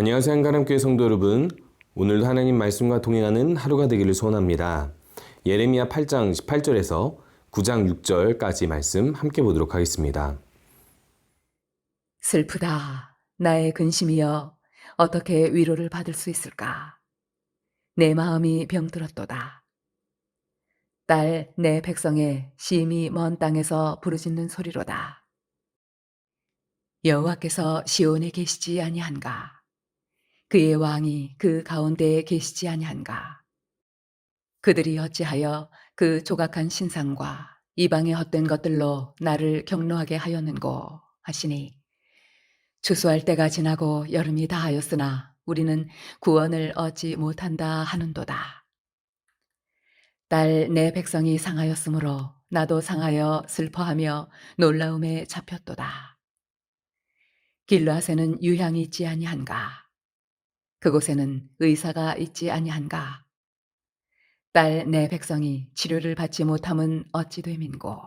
안녕하세요. 한가람교회 성도 여러분. 오늘도 하나님 말씀과 동행하는 하루가 되기를 소원합니다. 예레미야 8장 18절에서 9장 6절까지 말씀 함께 보도록 하겠습니다. 슬프다. 나의 근심이여 어떻게 위로를 받을 수 있을까? 내 마음이 병들었도다. 딸 내 백성의 심히 먼 땅에서 부르짖는 소리로다. 여호와께서 시온에 계시지 아니한가? 그의 왕이 그 가운데에 계시지 아니한가? 그들이 어찌하여 그 조각한 신상과 이방의 헛된 것들로 나를 경노하게 하였는고 하시니 추수할 때가 지나고 여름이 다하였으나 우리는 구원을 얻지 못한다 하는도다. 딸 내 백성이 상하였으므로 나도 상하여 슬퍼하며 놀라움에 잡혔도다. 길르앗에는 유향이 있지 아니한가? 그곳에는 의사가 있지 아니한가? 딸 내 백성이 치료를 받지 못함은 어찌 됨인고?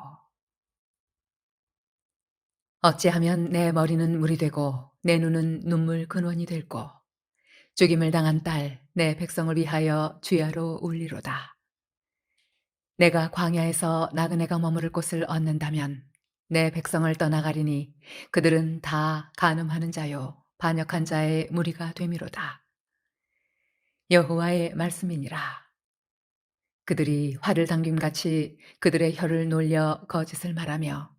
어찌하면 내 머리는 물이 되고 내 눈은 눈물 근원이 될꼬? 죽임을 당한 딸 내 백성을 위하여 주야로 울리로다. 내가 광야에서 나그네가 머무를 곳을 얻는다면 내 백성을 떠나가리니 그들은 다 간음하는 자요 반역한 자의 무리가 되미로다. 여호와의 말씀이니라. 그들이 활을 당김같이 그들의 혀를 놀려 거짓을 말하며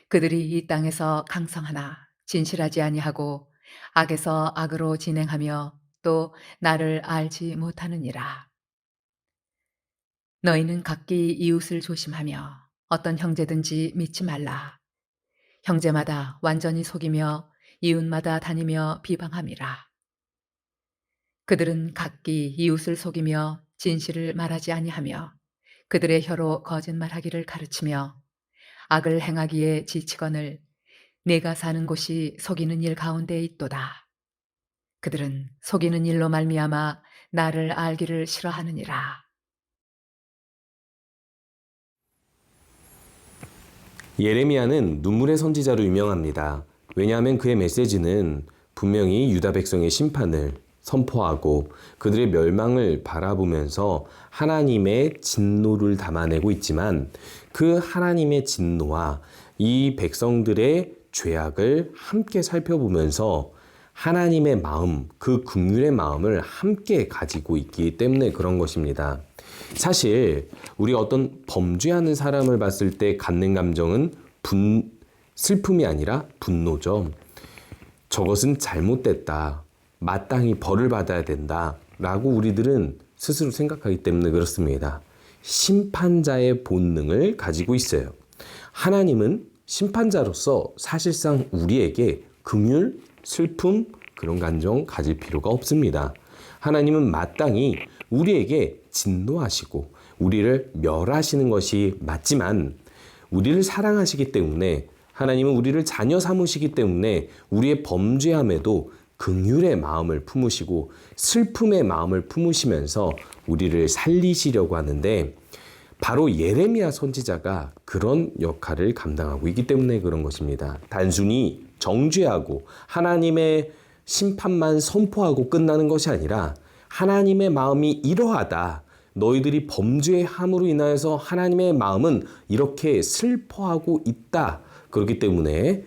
그들이 이 땅에서 강성하나 진실하지 아니하고 악에서 악으로 진행하며 또 나를 알지 못하느니라. 너희는 각기 이웃을 조심하며 어떤 형제든지 믿지 말라. 형제마다 완전히 속이며 이웃마다 다니며 비방함이라. 그들은 각기 이웃을 속이며 진실을 말하지 아니하며 그들의 혀로 거짓말하기를 가르치며 악을 행하기에 지치거늘 네가 사는 곳이 속이는 일 가운데 있도다. 그들은 속이는 일로 말미암아 나를 알기를 싫어하느니라. 예레미야는 눈물의 선지자로 유명합니다. 왜냐하면 그의 메시지는 분명히 유다 백성의 심판을 선포하고 그들의 멸망을 바라보면서 하나님의 진노를 담아내고 있지만 그 하나님의 진노와 이 백성들의 죄악을 함께 살펴보면서 하나님의 마음, 그 긍휼의 마음을 함께 가지고 있기 때문에 그런 것입니다. 사실 우리 어떤 범죄하는 사람을 봤을 때 갖는 감정은 슬픔이 아니라 분노죠. 저것은 잘못됐다. 마땅히 벌을 받아야 된다. 라고 우리들은 스스로 생각하기 때문에 그렇습니다. 심판자의 본능을 가지고 있어요. 하나님은 심판자로서 사실상 우리에게 긍휼, 슬픔, 그런 감정 가질 필요가 없습니다. 하나님은 마땅히 우리에게 진노하시고 우리를 멸하시는 것이 맞지만 우리를 사랑하시기 때문에 하나님은 우리를 자녀 삼으시기 때문에 우리의 범죄함에도 긍휼의 마음을 품으시고 슬픔의 마음을 품으시면서 우리를 살리시려고 하는데 바로 예레미야 선지자가 그런 역할을 감당하고 있기 때문에 그런 것입니다. 단순히 정죄하고 하나님의 심판만 선포하고 끝나는 것이 아니라 하나님의 마음이 이러하다. 너희들이 범죄함으로 인하여서 하나님의 마음은 이렇게 슬퍼하고 있다. 그렇기 때문에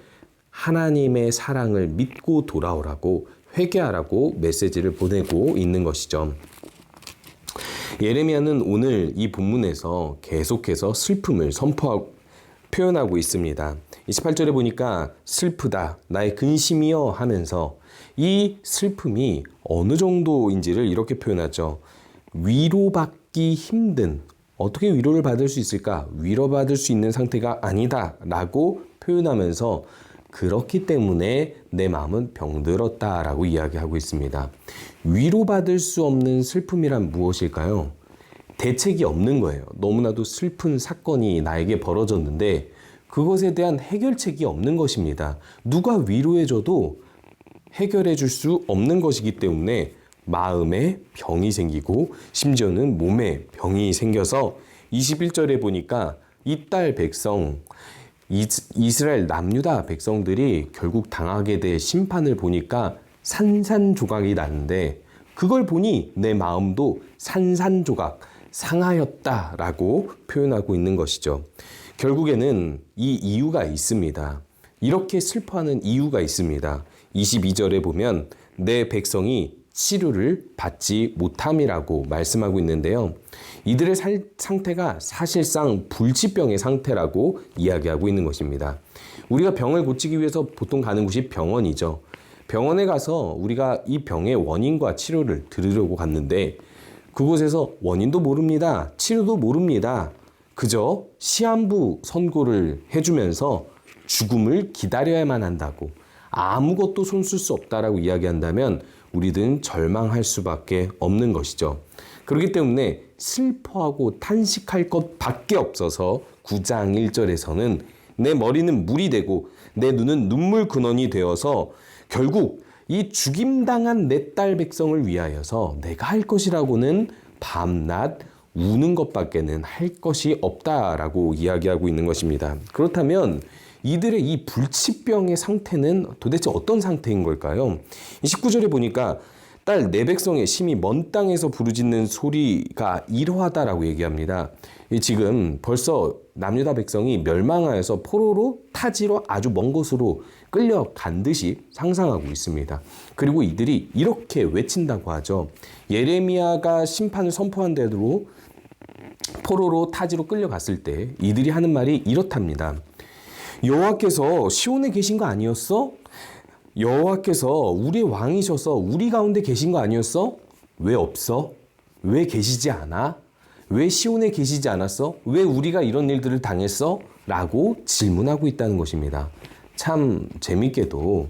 하나님의 사랑을 믿고 돌아오라고 회개하라고 메시지를 보내고 있는 것이죠. 예레미야는 오늘 이 본문에서 계속해서 슬픔을 표현하고 있습니다. 28절에 보니까 슬프다, 나의 근심이여 하면서 이 슬픔이 어느 정도인지를 이렇게 표현하죠. 위로받기 힘든, 어떻게 위로를 받을 수 있을까? 위로받을 수 있는 상태가 아니다 라고 표현하면서 그렇기 때문에 내 마음은 병들었다 라고 이야기하고 있습니다. 위로받을 수 없는 슬픔이란 무엇일까요? 대책이 없는 거예요. 너무나도 슬픈 사건이 나에게 벌어졌는데 그것에 대한 해결책이 없는 것입니다. 누가 위로해줘도 해결해 줄 수 없는 것이기 때문에 마음에 병이 생기고 심지어는 몸에 병이 생겨서 21절에 보니까 이딸 백성, 이스라엘 남유다 백성들이 결국 당하게 될 심판을 보니까 산산조각이 나는데 그걸 보니 내 마음도 산산조각 상하였다라고 표현하고 있는 것이죠. 결국에는 이 이유가 있습니다. 이렇게 슬퍼하는 이유가 있습니다. 22절에 보면 내 백성이 치료를 받지 못함이라고 말씀하고 있는데요. 이들의 상태가 사실상 불치병의 상태라고 이야기하고 있는 것입니다. 우리가 병을 고치기 위해서 보통 가는 곳이 병원이죠. 병원에 가서 우리가 이 병의 원인과 치료를 들으려고 갔는데 그곳에서 원인도 모릅니다. 치료도 모릅니다. 그저 시한부 선고를 해주면서 죽음을 기다려야만 한다고, 아무것도 손쓸 수 없다라고 이야기한다면 우리들은 절망할 수밖에 없는 것이죠. 그렇기 때문에 슬퍼하고 탄식할 것밖에 없어서 9장 1절에서는 내 머리는 물이 되고 내 눈은 눈물 근원이 되어서 결국 이 죽임당한 내 딸 백성을 위하여서 내가 할 것이라고는 밤낮 우는 것밖에는 할 것이 없다라고 이야기하고 있는 것입니다. 그렇다면 이들의 이 불치병의 상태는 도대체 어떤 상태인 걸까요? 19절에 보니까 딸 내 백성의 심히 먼 땅에서 부르짖는 소리가 이러하다라고 얘기합니다. 지금 벌써 남유다 백성이 멸망하여서 포로로 타지로 아주 먼 곳으로 끌려간 듯이 상상하고 있습니다. 그리고 이들이 이렇게 외친다고 하죠. 예레미야가 심판을 선포한 대로 포로로 타지로 끌려갔을 때 이들이 하는 말이 이렇답니다. 여호와께서 시온에 계신 거 아니었어? 여호와께서 우리의 왕이셔서 우리 가운데 계신 거 아니었어? 왜 없어? 왜 계시지 않아? 왜 시온에 계시지 않았어? 왜 우리가 이런 일들을 당했어? 라고 질문하고 있다는 것입니다. 참 재밌게도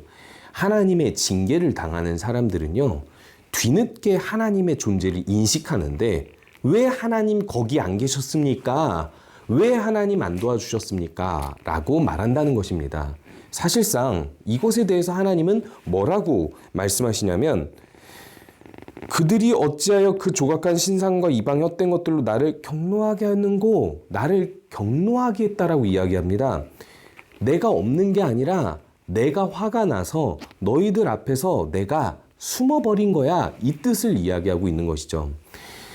하나님의 징계를 당하는 사람들은요, 뒤늦게 하나님의 존재를 인식하는데 왜 하나님 거기 안 계셨습니까? 왜 하나님 안 도와주셨습니까? 라고 말한다는 것입니다. 사실상 이것에 대해서 하나님은 뭐라고 말씀하시냐면 그들이 어찌하여 그 조각한 신상과 이방 헛된 것들로 나를 경노하게 하는고 나를 경노하게 했다라고 이야기합니다. 내가 없는 게 아니라 내가 화가 나서 너희들 앞에서 내가 숨어버린 거야, 이 뜻을 이야기하고 있는 것이죠.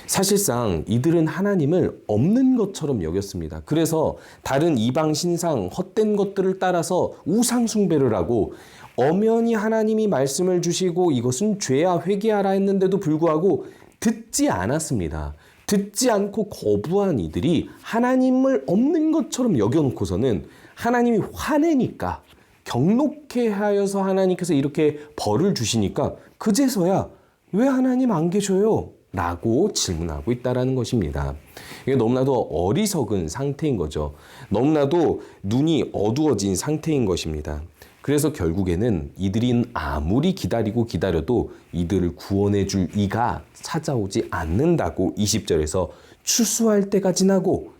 사실상 이들은 하나님을 없는 것처럼 여겼습니다. 그래서 다른 이방 신상 헛된 것들을 따라서 우상 숭배를 하고 엄연히 하나님이 말씀을 주시고 이것은 죄야 회개하라 했는데도 불구하고 듣지 않았습니다. 듣지 않고 거부한 이들이 하나님을 없는 것처럼 여겨놓고서는 하나님이 화내니까, 경록해 하여서 하나님께서 이렇게 벌을 주시니까 그제서야 왜 하나님 안 계셔요? 라고 질문하고 있다는 것입니다. 이게 너무나도 어리석은 상태인 거죠. 너무나도 눈이 어두워진 상태인 것입니다. 그래서 결국에는 이들이 아무리 기다리고 기다려도 이들을 구원해 줄 이가 찾아오지 않는다고 20절에서 추수할 때가 지나고,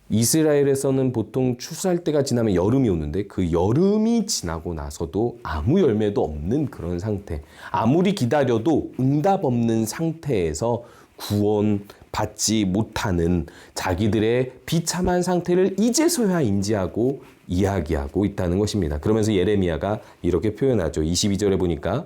이스라엘에서는 보통 추수할 때가 지나면 여름이 오는데 그 여름이 지나고 나서도 아무 열매도 없는 그런 상태, 아무리 기다려도 응답 없는 상태에서 구원받지 못하는 자기들의 비참한 상태를 이제서야 인지하고 이야기하고 있다는 것입니다. 그러면서 예레미야가 이렇게 표현하죠. 22절에 보니까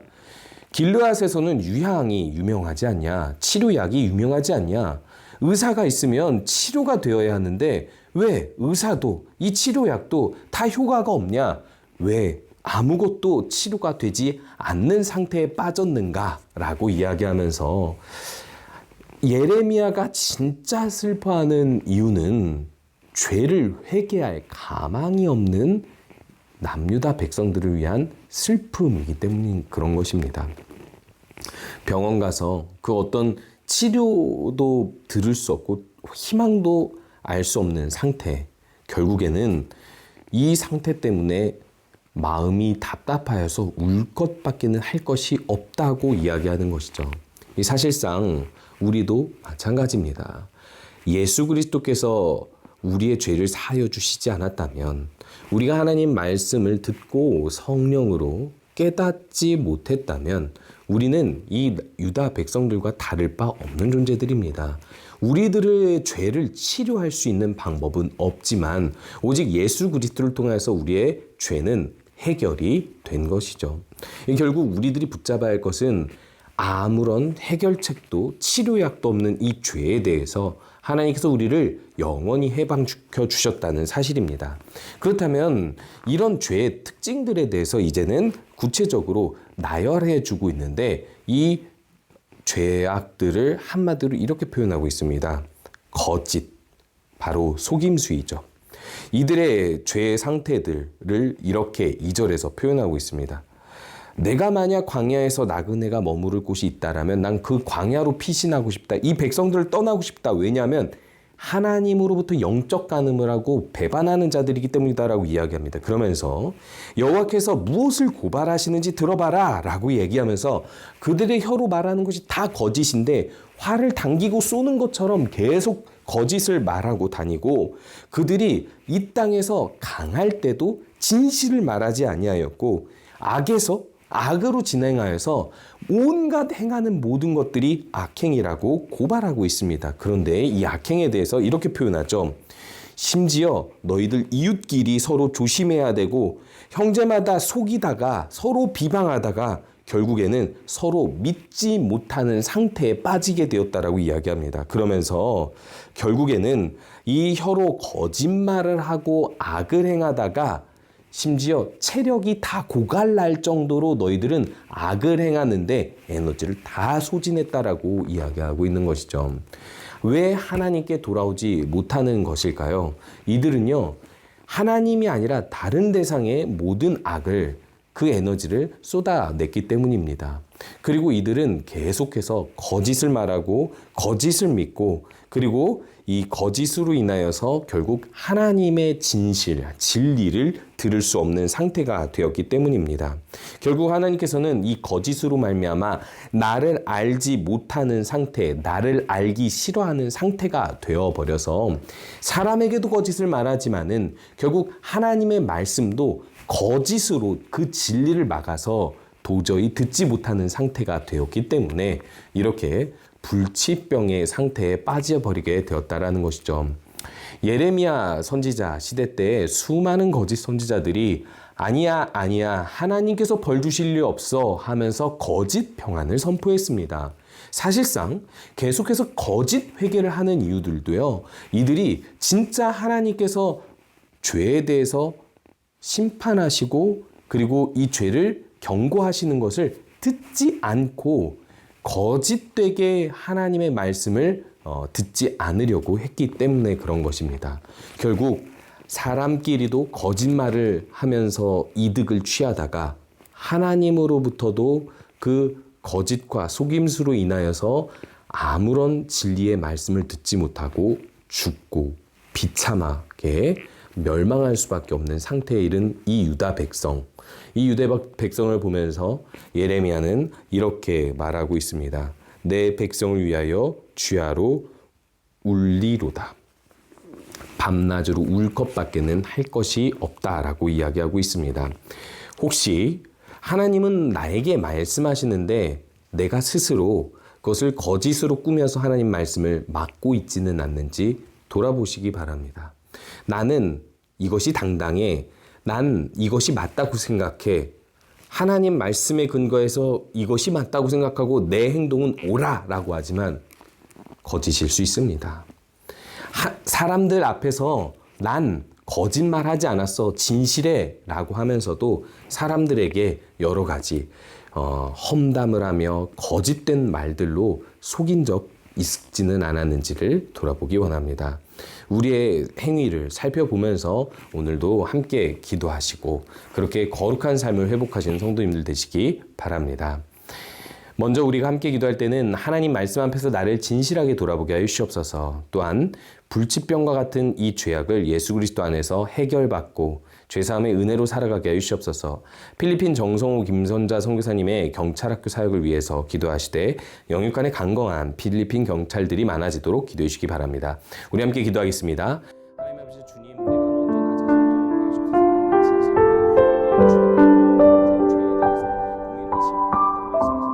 길르앗에서는 유향이 유명하지 않냐? 치료약이 유명하지 않냐? 의사가 있으면 치료가 되어야 하는데 왜 의사도 이 치료약도 다 효과가 없냐? 왜 아무것도 치료가 되지 않는 상태에 빠졌는가? 라고 이야기하면서 예레미야가 진짜 슬퍼하는 이유는 죄를 회개할 가망이 없는 남유다 백성들을 위한 슬픔이기 때문인 그런 것입니다. 병원 가서 그 어떤 치료도 들을 수 없고 희망도 알 수 없는 상태, 결국에는 이 상태 때문에 마음이 답답하여서 울 것밖에는 할 것이 없다고 이야기하는 것이죠. 사실상 우리도 마찬가지입니다. 예수 그리스도께서 우리의 죄를 사하여 주시지 않았다면, 우리가 하나님 말씀을 듣고 성령으로 깨닫지 못했다면 우리는 이 유다 백성들과 다를 바 없는 존재들입니다. 우리들의 죄를 치료할 수 있는 방법은 없지만 오직 예수 그리스도를 통해서 우리의 죄는 해결이 된 것이죠. 결국 우리들이 붙잡아야 할 것은 아무런 해결책도 치료약도 없는 이 죄에 대해서 하나님께서 우리를 영원히 해방시켜 주셨다는 사실입니다. 그렇다면 이런 죄의 특징들에 대해서 이제는 구체적으로 나열해 주고 있는데 이 죄악들을 한마디로 이렇게 표현하고 있습니다. 거짓, 바로 속임수이죠. 이들의 죄의 상태들을 이렇게 2절에서 표현하고 있습니다. 내가 만약 광야에서 나그네가 머무를 곳이 있다라면 난 그 광야로 피신하고 싶다. 이 백성들을 떠나고 싶다. 왜냐하면 하나님으로부터 영적 간음을 하고 배반하는 자들이기 때문이다라고 이야기합니다. 그러면서 여호와께서 무엇을 고발하시는지 들어봐라 라고 얘기하면서 그들의 혀로 말하는 것이 다 거짓인데 활을 당기고 쏘는 것처럼 계속 거짓을 말하고 다니고 그들이 이 땅에서 강할 때도 진실을 말하지 아니하였고 악에서 악으로 진행하여서 온갖 행하는 모든 것들이 악행이라고 고발하고 있습니다. 그런데 이 악행에 대해서 이렇게 표현하죠. 심지어 너희들 이웃끼리 서로 조심해야 되고 형제마다 속이다가 서로 비방하다가 결국에는 서로 믿지 못하는 상태에 빠지게 되었다라고 이야기합니다. 그러면서 결국에는 이 혀로 거짓말을 하고 악을 행하다가 심지어 체력이 다 고갈날 정도로 너희들은 악을 행하는데 에너지를 다 소진했다라고 이야기하고 있는 것이죠. 왜 하나님께 돌아오지 못하는 것일까요? 이들은요, 하나님이 아니라 다른 대상의 모든 악을 그 에너지를 쏟아냈기 때문입니다. 그리고 이들은 계속해서 거짓을 말하고 거짓을 믿고 그리고 이 거짓으로 인하여서 결국 하나님의 진실, 진리를 들을 수 없는 상태가 되었기 때문입니다. 결국 하나님께서는 이 거짓으로 말미암아 나를 알지 못하는 상태, 나를 알기 싫어하는 상태가 되어버려서 사람에게도 거짓을 말하지만은 결국 하나님의 말씀도 거짓으로 그 진리를 막아서 도저히 듣지 못하는 상태가 되었기 때문에 이렇게 불치병의 상태에 빠져버리게 되었다라는 것이죠. 예레미야 선지자 시대 때 수많은 거짓 선지자들이 아니야 하나님께서 벌 주실 일 없어 하면서 거짓 평안을 선포했습니다. 사실상 계속해서 거짓 회개를 하는 이유들도요. 이들이 진짜 하나님께서 죄에 대해서 심판하시고 그리고 이 죄를 경고하시는 것을 듣지 않고 거짓되게 하나님의 말씀을 듣지 않으려고 했기 때문에 그런 것입니다. 결국 사람끼리도 거짓말을 하면서 이득을 취하다가 하나님으로부터도 그 거짓과 속임수로 인하여서 아무런 진리의 말씀을 듣지 못하고 죽고 비참하게 멸망할 수밖에 없는 상태에 이른 이 유다 백성. 이 유대 백성을 보면서 예레미야는 이렇게 말하고 있습니다. 내 백성을 위하여 주야로 울리로다. 밤낮으로 울 것밖에는 할 것이 없다라고 이야기하고 있습니다. 혹시 하나님은 나에게 말씀하시는데 내가 스스로 그것을 거짓으로 꾸며서 하나님 말씀을 막고 있지는 않는지 돌아보시기 바랍니다. 나는 이것이 당당해. 난 이것이 맞다고 생각해. 하나님 말씀에 근거해서 이것이 맞다고 생각하고 내 행동은 옳아라고 하지만 거짓일 수 있습니다. 사람들 앞에서 난 거짓말하지 않았어, 진실해 라고 하면서도 사람들에게 여러 가지 험담을 하며 거짓된 말들로 속인 적 있지는 않았는지를 돌아보기 원합니다. 우리의 행위를 살펴보면서 오늘도 함께 기도하시고 그렇게 거룩한 삶을 회복하시는 성도님들 되시기 바랍니다. 먼저 우리가 함께 기도할 때는 하나님 말씀 앞에서 나를 진실하게 돌아보게 하여 주시옵소서. 또한 불치병과 같은 이 죄악을 예수 그리스도 안에서 해결받고 죄사함의 은혜로 살아가게 하여 주시옵소서. 필리핀 정성호 김선자 선교사님의 경찰학교 사역을 위해서 기도하시되 영육간에 강건한 필리핀 경찰들이 많아지도록 기도해 주시기 바랍니다. 우리 함께 기도하겠습니다. 하나님 아버지 주님, 내가 먼저 나 자신을 돌아보게 하셔서 거짓과 속임수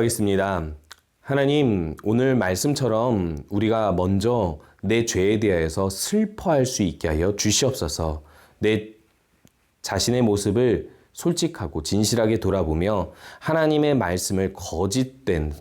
기도하겠습니다. 하나님, 오늘 말씀처럼 우리가 먼저 내 죄에 대하여서 슬퍼할 수 있게 하여 주시옵소서. 내 자신의 모습을 솔직하고 진실하게 돌아보며 하나님의 말씀을 거짓된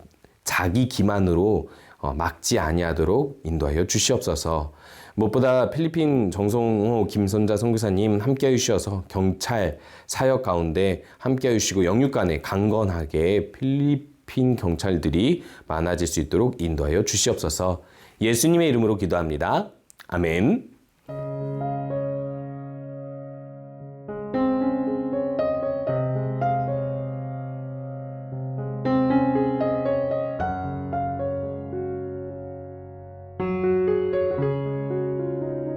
자기 기만으로 막지 아니하도록 인도하여 주시옵소서. 무엇보다 필리핀 정성호 김선자 선교사님 함께해 주셔서 경찰 사역 가운데 함께해 주시고 영육간에 강건하게 필리핀 경찰들이 많아질 수 있도록 인도하여 주시옵소서. 예수님의 이름으로 기도합니다. 아멘.